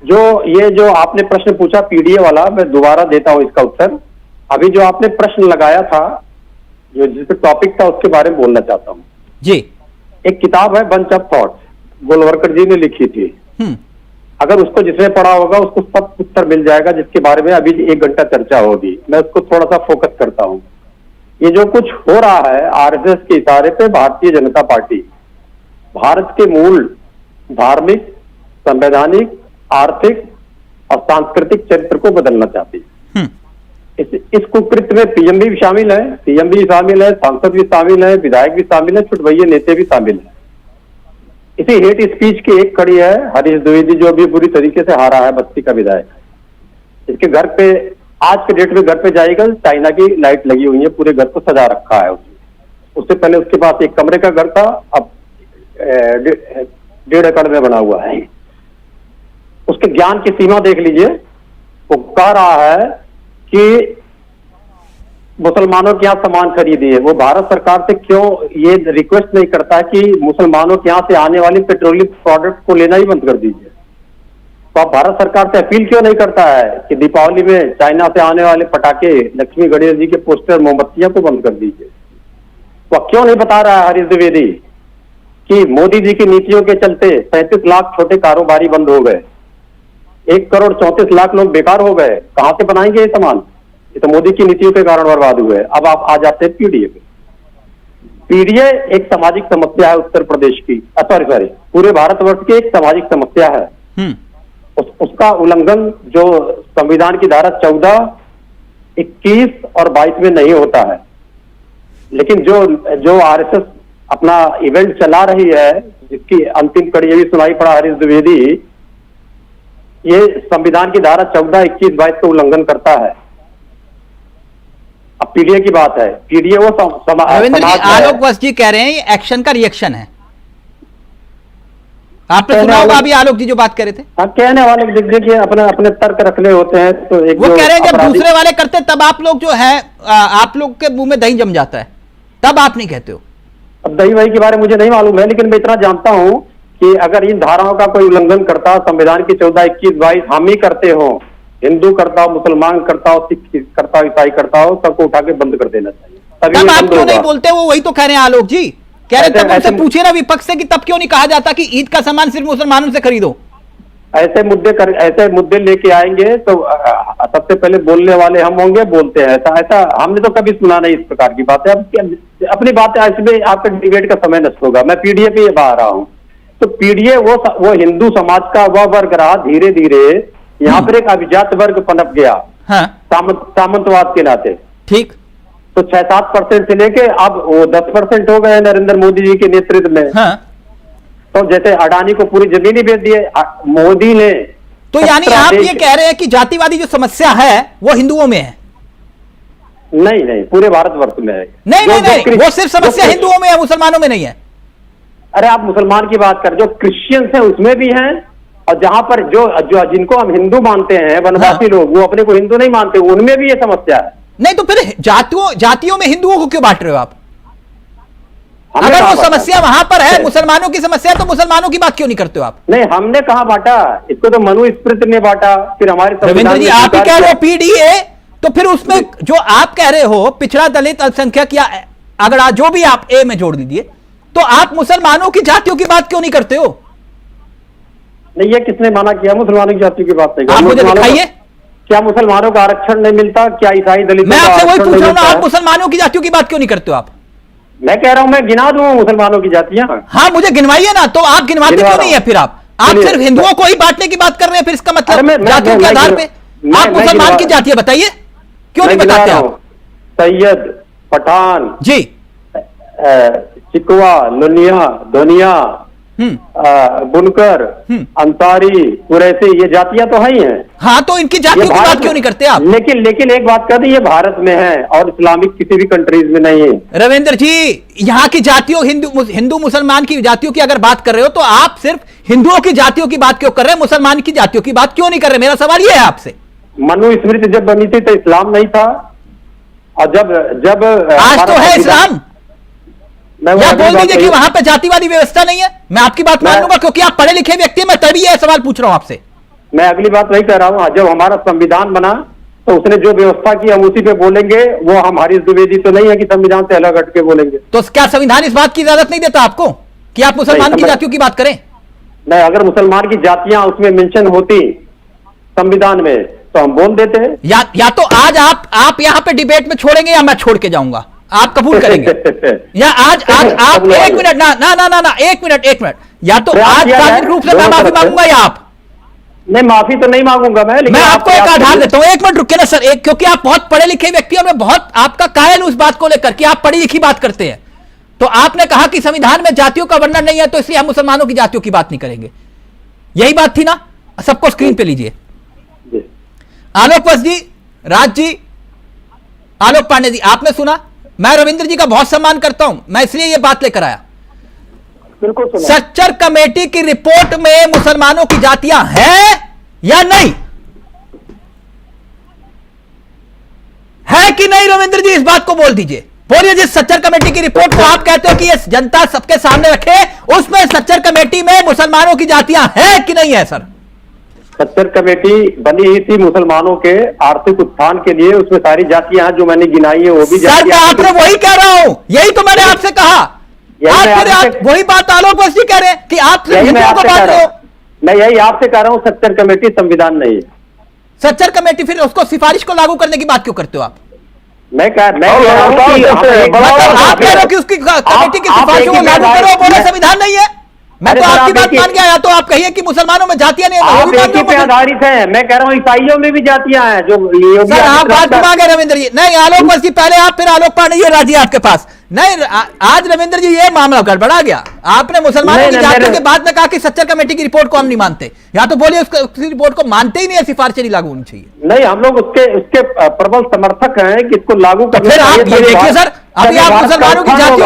जो ये जो आपने प्रश्न पूछा पीडीए वाला, मैं दोबारा देता हूं इसका उत्तर। अभी जो आपने प्रश्न लगाया था, जो जिस टॉपिक था उसके बारे में बोलना चाहता हूं जी। एक किताब है बंच ऑफ थॉट्स, गोलवरकर जी ने लिखी थी। अगर उसको जिसने पढ़ा होगा उसको सब उत्तर मिल जाएगा, जिसके बारे में अभी 1 घंटा चर्चा होगी। मैं उसको थोड़ा सा फोकस करता हूं। ये जो कुछ हो रहा है आरएसएस के इशारे पे, भारतीय जनता पार्टी भारत के मूल धार्मिक, संवैधानिक, आर्थिक और सांस्कृतिक चरित्र को बदलना चाहती है। इस कुकृत्य में पीएम भी शामिल है, सीएम भी शामिल है, सांसद भी शामिल है, विधायक भी शामिल है, छुटभइये नेता भी शामिल है। इसी हेट स्पीच की एक कड़ी है हरीश द्विवेदी, जो भी बुरी तरीके से हारा है, बस्ती का विधायक। इसके घर पे आज के डेट में घर पे जाएगा, चाइना की लाइट लगी हुई है, पूरे घर को सजा रखा है उससे पहले उसके पास एक कमरे का घर था, अब 1.5 एकड़ में बना हुआ है। उसके ज्ञान की सीमा देख लीजिए। वो कह रहा है कि मुसलमानों के यहाँ सामान खरीदिए। वो भारत सरकार से क्यों ये रिक्वेस्ट नहीं करता है कि मुसलमानों के यहाँ से आने वाले पेट्रोलियम प्रोडक्ट को लेना ही बंद कर दीजिए? तो आप भारत सरकार से अपील क्यों नहीं करता है कि दीपावली में चाइना से आने वाले पटाखे, लक्ष्मी गणेश जी के पोस्टर, मोमबत्तियां को बंद कर दीजिए? तो क्यों नहीं बता रहा है हरीश द्विवेदी कि मोदी जी की नीतियों के चलते 35 लाख छोटे कारोबारी बंद हो गए, 1,34,00,000 लोग बेकार हो गए? कहां से बनाएंगे ये सामान? ये तो मोदी की नीतियों के कारण बर्बाद हुए। अब आप आ जाते हैं पीडीए पे। पीडीए एक सामाजिक समस्या है उत्तर प्रदेश की, सॉरी पूरे भारतवर्ष की एक सामाजिक समस्या है। उसका उल्लंघन जो संविधान की धारा 14, 21 और 22 में नहीं होता है। लेकिन जो आरएसएस अपना इवेंट चला रही है, जिसकी अंतिम कड़ी ये भी सुनाई पड़ा हरीश द्विवेदी, ये संविधान की धारा 14, 21, 22 का उल्लंघन करता है। अब पीडीए की बात है, पीडीए वो रविंद्र जी, आलोक वत्स जी कह रहे हैं ये एक्शन का रिएक्शन है। आपने सुना होगा अभी आलोक जी जो बात कर रहे थे। हाँ, कहने वाले देखिए अपने अपने तर्क रखने होते हैं। तो वो कह रहे हैं जब दूसरे वाले करते तब आप लोग जो है, आप लोग के मुंह में दही जम जाता है, तब आप नहीं कहते हो। अब दही वही के बारे में मुझे नहीं मालूम है, लेकिन मैं इतना जानता हूं कि अगर इन धाराओं का कोई उल्लंघन करता, संविधान की 14, 21, 22 हम ही करते हो, हिंदू करता हो, मुसलमान करता हो, सिख करता हो, ईसाई करता हो, सबको उठा के बंद कर देना चाहिए। तब आप क्यों नहीं बोलते? वो वही तो कह रहे हैं आलोक जी, कह रहे तब उनसे पूछिए ना विपक्ष से कि तब क्यों नहीं कहा जाता कि ईद का सामान सिर्फ मुसलमानों से खरीदो? ऐसे मुद्दे लेके आएंगे तो सबसे पहले बोलने वाले हम होंगे, बोलते हैं। ऐसा हमने तो कभी सुना नहीं इस प्रकार की बातें। अपनी बातें इसमें आपका डिबेट का समय नष्ट होगा। मैं पीडीए पे आ रहा हूँ। तो पीडीए वो हिंदू समाज का वह वर्ग रहा, धीरे धीरे यहाँ पर एक अभिजात वर्ग पनप गया। हाँ। सामंतवाद के नाते। ठीक। तो 6-7% से लेके अब वो 10% हो गए नरेंद्र मोदी जी के नेतृत्व में। हाँ। तो जैसे अडानी को पूरी जमीन ही बेच दिए मोदी ने। तो यानी आप ये कह रहे हैं कि जातिवादी जो समस्या है वो हिंदुओं में है? नहीं, पूरे भारतवर्ष में है। नहीं, वो सिर्फ समस्या हिंदुओं में है, मुसलमानों में नहीं है। अरे आप मुसलमान की बात कर, जो क्रिश्चियंस हैं उसमें भी हैं, और जहां पर जो जिनको हम हिंदू मानते हैं, वनवासी लोग, वो अपने को हिंदू नहीं मानते, उनमें भी ये समस्या है। नहीं तो फिर जातियों में हिंदुओं को क्यों बांट रहे हो आप? अगर वो समस्या वहां पर है, मुसलमानों की समस्या, तो मुसलमानों की बात क्यों नहीं करते हो आप? नहीं, हमने कहाँ बांटा इसको, तो मनुस्मृति ने बांटा। फिर हमारे रविंद्र जी आप ही कह रहे हो पीडीए, तो फिर उसमें जो आप कह रहे हो पिछड़ा, दलित, अल्पसंख्यक या अगर जो भी आप ए में जोड़ दीजिए, तो आप मुसलमानों की जातियों की बात क्यों नहीं करते हो? नहीं, ये किसने माना किया मुसलमानों की जाति की बात? नहीं, आप मुझे दिखाइए। क्या मुसलमानों का आरक्षण नहीं मिलता? क्या ईसाई दलित? मैं आपसे वही पूछ रहा हूं ना, आप मुसलमानों की जातियों की बात क्यों नहीं करते हो आप? मैं कह रहा हूं, मैं गिना दूं मुसलमानों की जातियां। हाँ, मुझे गिनवाइए ना। तो आप गिनवाते क्यों नहीं है फिर? आप सिर्फ हिंदुओं को ही बांटने की बात कर रहे हैं, फिर इसका मतलब जातियों के आधार पे आप मुसलमान की जातियां बताइए, क्यों नहीं बताते आप? सैयद, पठान जी, चिकवा, लोनिया, धोनिया, बुनकर, अंसारी, कुरैशी, ये जातियां तो है ही हैं। हाँ, तो इनकी जातियों की बात क्यों नहीं करते आप? लेकिन एक बात कर दी, ये भारत में है और इस्लामिक किसी भी कंट्रीज में नहीं है। रविंद्र जी, यहाँ की जातियों, हिंदू मुसलमान की जातियों की अगर बात कर रहे हो तो आप सिर्फ हिंदुओं की जातियों की बात क्यों कर रहे हैं, मुसलमान की जातियों की बात क्यों नहीं कर रहे? मेरा सवाल ये है आपसे। मनुस्मृति जब बनी थी तो इस्लाम नहीं था, और जब आज तो है इस्लाम। या बोल दीजिए कि वहां पे जातिवादी व्यवस्था नहीं है। मैं आपकी बात मान लूंगा क्योंकि आप पढ़े लिखे व्यक्ति हैं, मैं तभी यह सवाल पूछ रहा हूं आपसे। मैं अगली बात वही कह रहा हूँ, जब हमारा संविधान बना तो उसने जो व्यवस्था की हम उसी पे बोलेंगे। वो हम हरीश द्विवेदी तो नहीं है कि संविधान से अलग हटके बोलेंगे। तो क्या संविधान इस बात की इजाजत नहीं देता आपको कि आप मुसलमान की जातियों की बात करें? नहीं, अगर मुसलमान की जातियां उसमें मेंशन होती संविधान में तो हम बोल देते हैं। या तो आज आप यहां पे डिबेट में छोड़ेंगे या मैं छोड़ के जाऊंगा, आप कबूल करेंगे? या आज आप एक मिनट ना एक मिनट, या तो आज सार्वजनिक रूप से मैं माफी मांगूंगा या आप? नहीं, माफी तो नहीं मांगूंगा मैं आपको एक आधार देता हूं। एक मिनट रुकिए ना सर, क्योंकि आप बहुत पढ़े लिखे व्यक्ति और मैं बहुत आपका कायल उस बात को लेकर कि आप पढ़ी लिखी बात करते हैं। तो आपने कहा कि संविधान में जातियों का वर्णन नहीं है तो इसलिए हम मुसलमानों की जातियों की बात नहीं करेंगे, यही बात थी ना? सबको स्क्रीन पे लीजिए। आलोक वत्स जी, राज जी, आलोक पांडे जी, आपने सुना। मैं रविंद्र जी का बहुत सम्मान करता हूं, मैं इसलिए यह बात लेकर आया। बिल्कुल सुना। सच्चर कमेटी की रिपोर्ट में मुसलमानों की जातियां हैं या नहीं है कि नहीं? रविंद्र जी इस बात को बोल दीजिए, बोलिए। जिस सच्चर कमेटी की रिपोर्ट को आप कहते हो कि ये जनता सबके सामने रखे, उसमें सच्चर कमेटी में मुसलमानों की जातियां हैं कि नहीं है? सर, सच्चर कमेटी बनी ही थी मुसलमानों के आर्थिक उत्थान के लिए। उसमें सारी जातियां जो मैंने गिनाई है वो भी सर मैं आपने वही कह रहा हूं, यही तो मैंने आपसे कहा। आप वही बात आलोक वत्स जी कह रहे हैं कि आप हिंदुओं को बांट रहे हो। मैं यही आपसे कह रहा हूं, सच्चर कमेटी संविधान नहीं है। सच्चर कमेटी फिर उसको सिफारिश को लागू करने की बात क्यों करते हो आप? मैं कह रहा हूं आप कह रहे हो कि उसकी कमेटी की सिफारिशों को लागू करो, बोले संविधान नहीं है। मैं तो आपकी बात मान गया, या तो आप कहिए कि मुसलमानों में जातियां नहीं है, आप एक ही पे आधारित है। मैं कह रहा हूँ ईसाइयों में भी जातियां हैं जो सर आप बात घुमा गए रविंद्र जी। नहीं, आलोक वत्स जी पहले आप, फिर आलोक पांडे जी, राजी आपके पास नहीं। आज रविंद्र जी ये मामला गड़बड़ा गया। आपने मुसलमानों की जातियों के बाद में कहा कि सच्चर कमेटी की रिपोर्ट को हम नहीं मानते, या तो बोलिए उसकी रिपोर्ट को मानते ही नहीं है, सिफारिशें नहीं लागू होनी चाहिए। नहीं, हम लोग उसके प्रबल समर्थक हैं कि इसको लागू करना। फिर आप ये देखिए सर, अभी आप मुसलमानों की जातियों